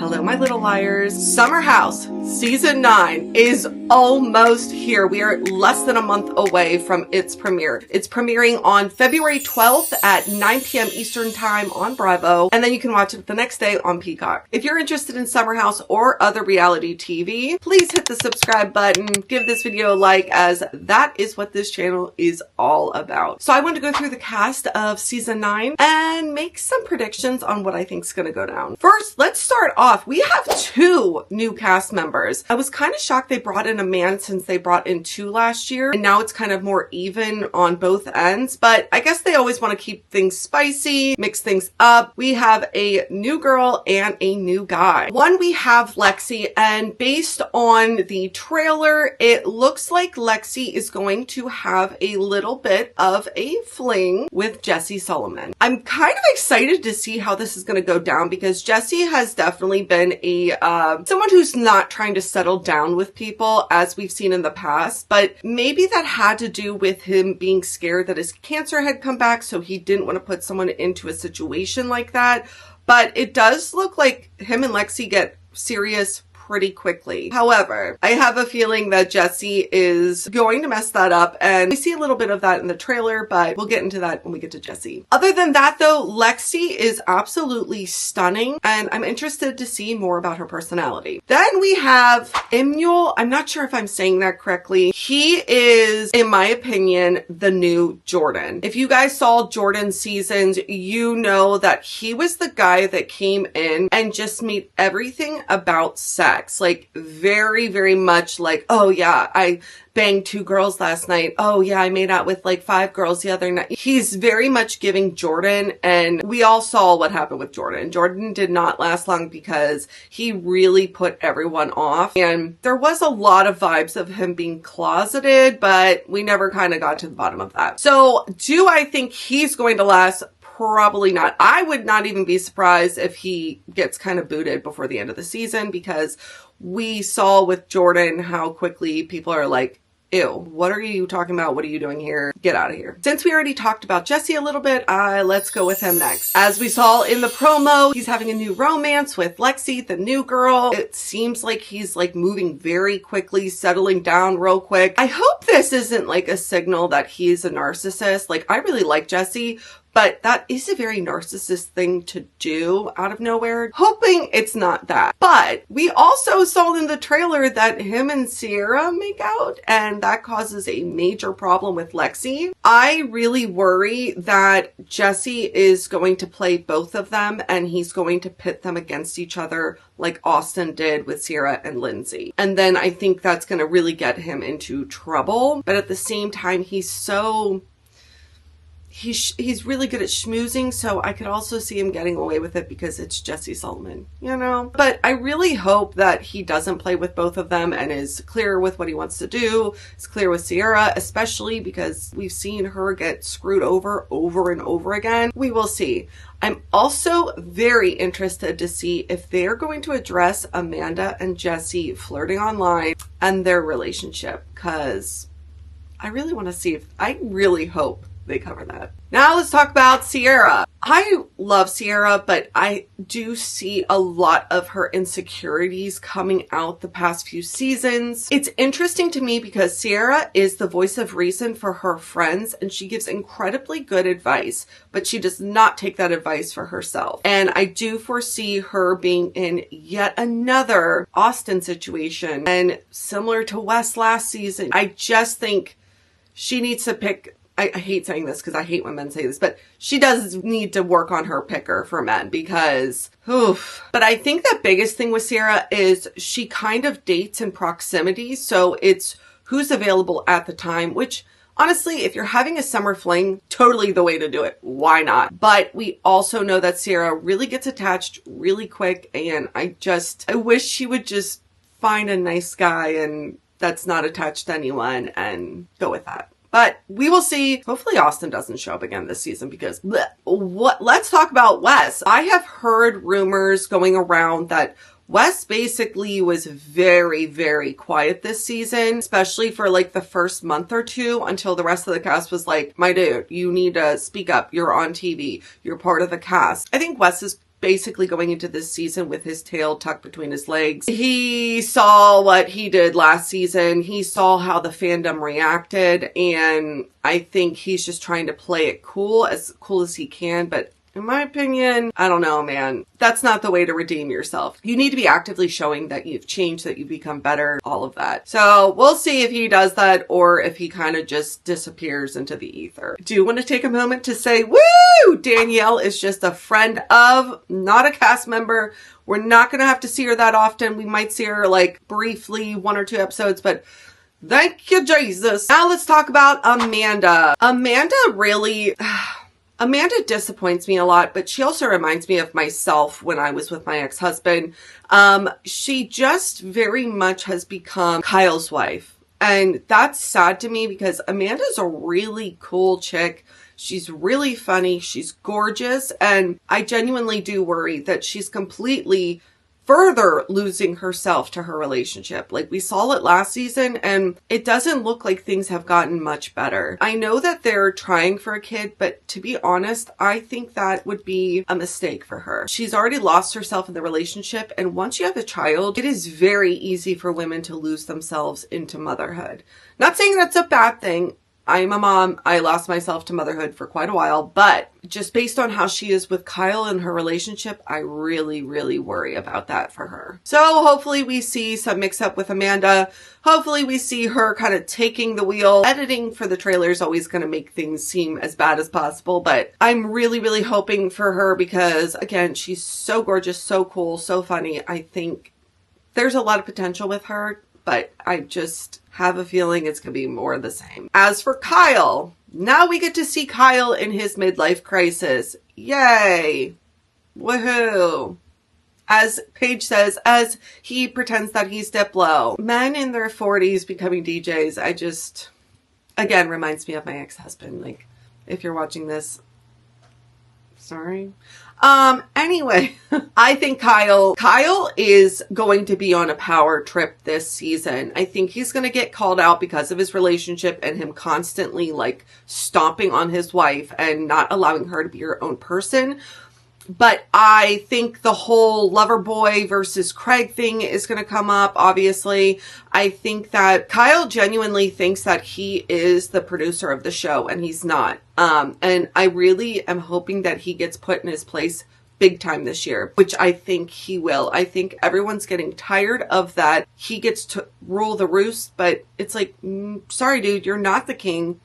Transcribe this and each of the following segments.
Hello, my little liars. Summer House Season 9 is almost here. We are less than a month away from its premiere. It's premiering on February 12th at 9 p.m. Eastern Time on Bravo, and then you can watch it the next day on Peacock. If you're interested in Summer House or other reality TV, please hit the subscribe button, give this video a like, as that is what this channel is all about. So I want to go through the cast of Season 9 and make some predictions on what I think is going to go down. First, let's start off. We have 2 new cast members. I was kind of shocked they brought in a man since they brought in 2 last year, and now it's kind of more even on both ends, but I guess they always want to keep things spicy, mix things up. We have a new girl and a new guy. One, we have Lexi, and based on the trailer, it looks like Lexi is going to have a little bit of a fling with Jesse Solomon. I'm kind of excited to see how this is going to go down, because Jesse has definitely been a someone who's not trying to settle down with people, as we've seen in the past, but maybe that had to do with him being scared that his cancer had come back, so he didn't want to put someone into a situation like that. But it does look like him and Lexi get serious pretty quickly. However, I have a feeling that Jesse is going to mess that up, and we see a little bit of that in the trailer, but we'll get into that when we get to Jesse. Other than that though, Lexi is absolutely stunning, and I'm interested to see more about her personality. Then we have Imul. I'm not sure if I'm saying that correctly. He is, in my opinion, the new Jordan. If you guys saw Jordan's seasons, you know that he was the guy that came in and just made everything about sex. Like very, very much like, oh yeah, I banged 2 girls last night. Oh yeah, I made out with like 5 girls the other night. He's very much giving Jordan, and we all saw what happened with Jordan. Jordan did not last long because he really put everyone off, and there was a lot of vibes of him being closeted, but we never kind of got to the bottom of that. So do I think he's going to last? Probably not. I would not even be surprised if he gets kind of booted before the end of the season, because we saw with Jordan how quickly people are like, ew, what are you talking about? What are you doing here? Get out of here. Since we already talked about Jesse a little bit, let's go with him next. As we saw in the promo, he's having a new romance with Lexi, the new girl. It seems like he's like moving very quickly, settling down real quick. I hope this isn't like a signal that he's a narcissist. Like, I really like Jesse, but that is a very narcissist thing to do out of nowhere. Hoping it's not that. But we also saw in the trailer that him and Ciara make out, and that causes a major problem with Lexi. I really worry that Jesse is going to play both of them, and he's going to pit them against each other like Austin did with Ciara and Lindsay. And then I think that's going to really get him into trouble. But at the same time, he's really good at schmoozing, so I could also see him getting away with it because it's Jesse Solomon, you know? But I really hope that he doesn't play with both of them and is clear with what he wants to do. Is clear with Ciara, especially because we've seen her get screwed over and over again. We will see. I'm also very interested to see if they're going to address Amanda and Jesse flirting online and their relationship, because I really want to see if, I really hope they cover that. Now let's talk about Ciara. I love Ciara, but I do see a lot of her insecurities coming out the past few seasons. It's interesting to me because Ciara is the voice of reason for her friends, and she gives incredibly good advice, but she does not take that advice for herself. And I do foresee her being in yet another Austin situation, and similar to Wes last season. I just think she needs to pick, I hate saying this because I hate when men say this, but she does need to work on her picker for men, because, oof. But I think the biggest thing with Ciara is she kind of dates in proximity. So it's who's available at the time, which honestly, if you're having a summer fling, totally the way to do it. Why not? But we also know that Ciara really gets attached really quick. And I wish she would just find a nice guy and that's not attached to anyone and go with that. But we will see. Hopefully Austin doesn't show up again this season, because let's talk about Wes. I have heard rumors going around that Wes basically was very, very quiet this season, especially for like the first month or two, until the rest of the cast was like, my dude, you need to speak up. You're on TV. You're part of the cast. I think Wes is basically going into this season with his tail tucked between his legs. He saw what he did last season. He saw how the fandom reacted, and I think he's just trying to play it cool as he can. But in my opinion, I don't know, man. That's not the way to redeem yourself. You need to be actively showing that you've changed, that you've become better, all of that. So we'll see if he does that or if he kind of just disappears into the ether. Do want to take a moment to say, woo! Danielle is just a friend of, not a cast member. We're not going to have to see her that often. We might see her like briefly, 1 or 2 episodes, but thank you, Jesus. Now let's talk about Amanda. Amanda disappoints me a lot, but she also reminds me of myself when I was with my ex-husband. She just very much has become Kyle's wife. And that's sad to me because Amanda's a really cool chick. She's really funny. She's gorgeous. And I genuinely do worry that she's completely further losing herself to her relationship. Like we saw it last season and it doesn't look like things have gotten much better. I know that they're trying for a kid, but to be honest, I think that would be a mistake for her. She's already lost herself in the relationship, and once you have a child, it is very easy for women to lose themselves into motherhood. Not saying that's a bad thing. I'm a mom. I lost myself to motherhood for quite a while, but just based on how she is with Kyle and her relationship, I really, really worry about that for her. So hopefully we see some mix up with Amanda. Hopefully we see her kind of taking the wheel. Editing for the trailer is always going to make things seem as bad as possible, but I'm really, really hoping for her because, again, she's so gorgeous, so cool, so funny. I think there's a lot of potential with her, but I just have a feeling it's going to be more of the same. As for Kyle, now we get to see Kyle in his midlife crisis. Yay! Woohoo! As Paige says, as he pretends that he's Diplo. Men in their 40s becoming DJs, again, reminds me of my ex-husband. Like, if you're watching this, sorry. Anyway, I think Kyle is going to be on a power trip this season. I think he's going to get called out because of his relationship and him constantly like stomping on his wife and not allowing her to be her own person. But I think the whole lover boy versus Craig thing is going to come up, obviously. I think that Kyle genuinely thinks that he is the producer of the show, and he's not. And I really am hoping that he gets put in his place big time this year, which I think he will. I think everyone's getting tired of that. He gets to rule the roost, but it's like, sorry, dude, you're not the king.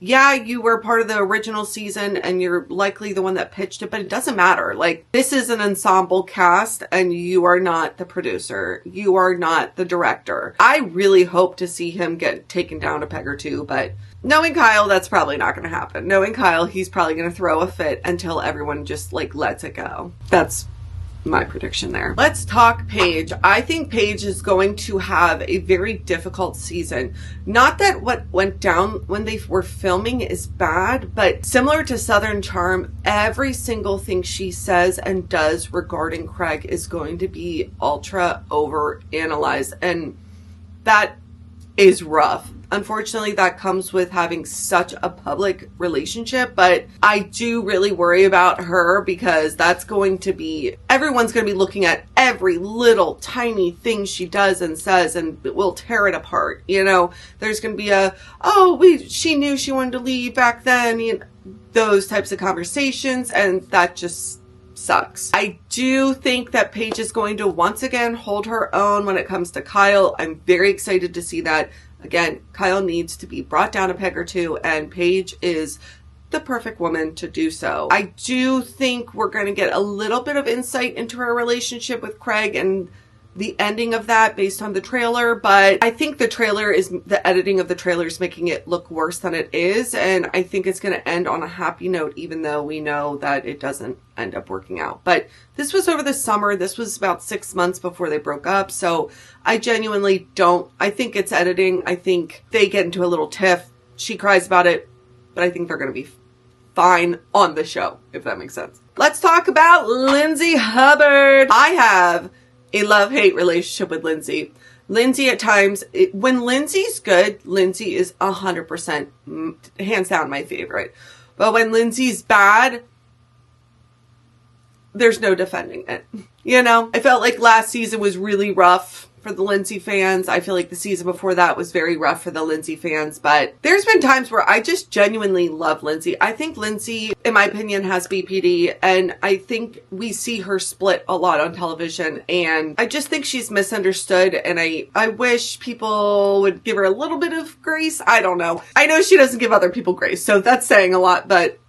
Yeah, you were part of the original season and you're likely the one that pitched it, but it doesn't matter. Like, this is an ensemble cast and you are not the producer. You are not the director. I really hope to see him get taken down a peg or two, but knowing Kyle, that's probably not going to happen. Knowing Kyle, he's probably going to throw a fit until everyone just like lets it go. That's my prediction there. Let's talk Paige. I think Paige is going to have a very difficult season. Not that what went down when they were filming is bad, but similar to Southern Charm, every single thing she says and does regarding Craig is going to be ultra over analyzed, and that is rough. Unfortunately, that comes with having such a public relationship, but I do really worry about her because that's going to be, everyone's going to be looking at every little tiny thing she does and says and will tear it apart. You know, there's going to be she knew she wanted to leave back then, you know, those types of conversations, and that just sucks. I do think that Paige is going to once again hold her own when it comes to Kyle. I'm very excited to see that. Again, Kyle needs to be brought down a peg or two, and Paige is the perfect woman to do so. I do think we're going to get a little bit of insight into her relationship with Craig and the ending of that based on the trailer, but I think the editing of the trailer is making it look worse than it is, and I think it's going to end on a happy note, even though we know that it doesn't end up working out. But this was over the summer. This was about 6 months before they broke up, so I genuinely I think it's editing. I think they get into a little tiff. She cries about it, but I think they're going to be fine on the show, if that makes sense. Let's talk about Lindsay Hubbard. I have a love-hate relationship with Lindsay. Lindsay at times, when Lindsay's good, Lindsay is 100% hands down my favorite. But when Lindsay's bad, there's no defending it. You know, I felt like last season was really rough for the Lindsay fans. I feel like the season before that was very rough for the Lindsay fans, but there's been times where I just genuinely love Lindsay. I think Lindsay, in my opinion, has BPD, and I think we see her split a lot on television, and I just think she's misunderstood, and I wish people would give her a little bit of grace. I don't know. I know she doesn't give other people grace, so that's saying a lot, but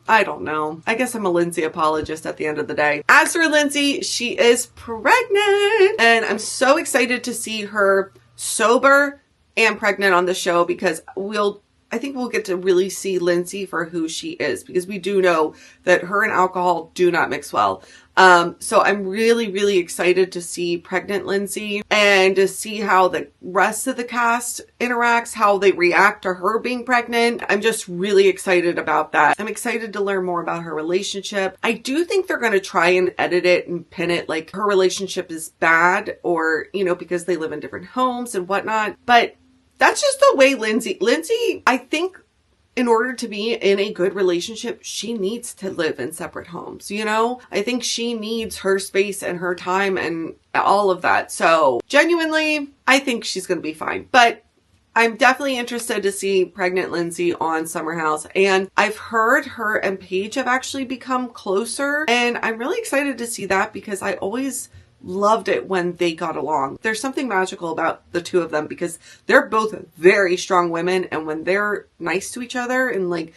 I don't know. I guess I'm a Lindsay apologist at the end of the day. As for Lindsay, she is pregnant, and I'm so excited to see her sober and pregnant on the show, because I think we'll get to really see Lindsay for who she is, because we do know that her and alcohol do not mix well. So I'm really, really excited to see pregnant Lindsay and to see how the rest of the cast interacts, how they react to her being pregnant. I'm just really excited about that. I'm excited to learn more about her relationship. I do think they're going to try and edit it and pin it like her relationship is bad, or, you know, because they live in different homes and whatnot. But that's just the way Lindsay, I think, in order to be in a good relationship, she needs to live in separate homes. You know, I think she needs her space and her time and all of that. So genuinely, I think she's going to be fine. But I'm definitely interested to see pregnant Lindsay on Summer House. And I've heard her and Paige have actually become closer. And I'm really excited to see that, because I always loved it when they got along. There's something magical about the two of them, because they're both very strong women, and when they're nice to each other and like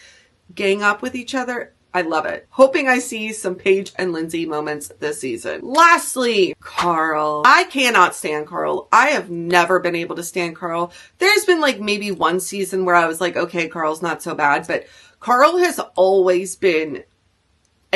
gang up with each other, I love it. Hoping I see some Paige and Lindsay moments this season. Lastly, Carl. I cannot stand Carl. I have never been able to stand Carl. There's been like maybe one season where I was like, okay, Carl's not so bad, but Carl has always been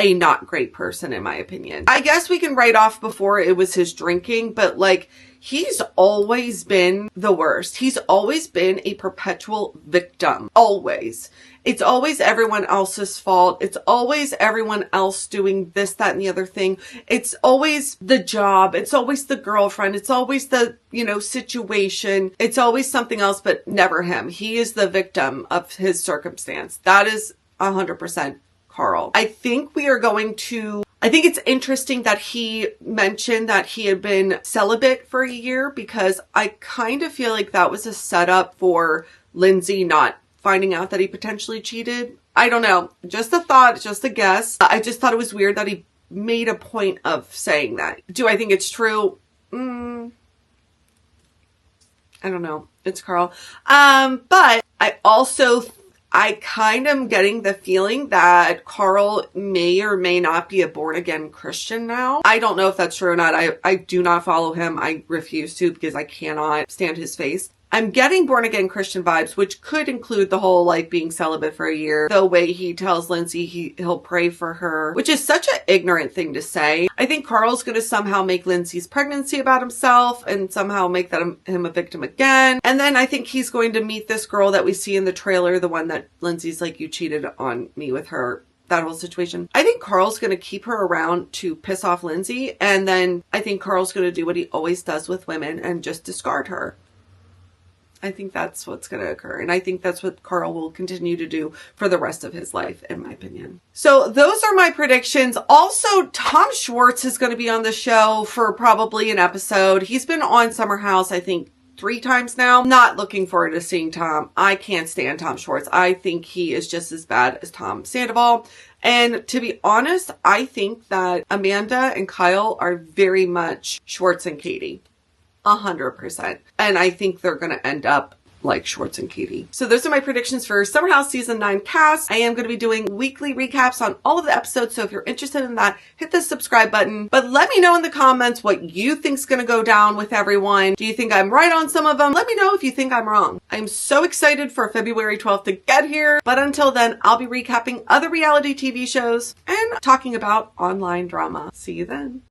a not great person, in my opinion. I guess we can write off before it was his drinking, but like, he's always been the worst. He's always been a perpetual victim. Always. It's always everyone else's fault. It's always everyone else doing this, that, and the other thing. It's always the job. It's always the girlfriend. It's always the, you know, situation. It's always something else, but never him. He is the victim of his circumstance. That is 100% Carl. I think it's interesting that he mentioned that he had been celibate for a year, because I kind of feel like that was a setup for Lindsay not finding out that he potentially cheated. I don't know. Just a thought, just a guess. I just thought it was weird that he made a point of saying that. Do I think it's true? I don't know. It's Carl. But I kind of am getting the feeling that Carl may or may not be a born-again Christian now. I don't know if that's true or not. I do not follow him. I refuse to, because I cannot stand his face. I'm getting born-again Christian vibes, which could include the whole like being celibate for a year. The way he tells Lindsay he'll pray for her, which is such an ignorant thing to say. I think Carl's going to somehow make Lindsay's pregnancy about himself and somehow make him a victim again. And then I think he's going to meet this girl that we see in the trailer, the one that Lindsay's like, you cheated on me with her. That whole situation. I think Carl's going to keep her around to piss off Lindsay. And then I think Carl's going to do what he always does with women and just discard her. I think that's what's going to occur. And I think that's what Carl will continue to do for the rest of his life, in my opinion. So those are my predictions. Also, Tom Schwartz is going to be on the show for probably an episode. He's been on Summer House, I think, 3 times now. Not looking forward to seeing Tom. I can't stand Tom Schwartz. I think he is just as bad as Tom Sandoval. And to be honest, I think that Amanda and Kyle are very much Schwartz and Katie. 100%. And I think they're going to end up like Schwartz and Katie. So those are my predictions for Summer House Season 9 cast. I am going to be doing weekly recaps on all of the episodes. So if you're interested in that, hit the subscribe button. But let me know in the comments what you think's going to go down with everyone. Do you think I'm right on some of them? Let me know if you think I'm wrong. I'm so excited for February 12th to get here. But until then, I'll be recapping other reality TV shows and talking about online drama. See you then.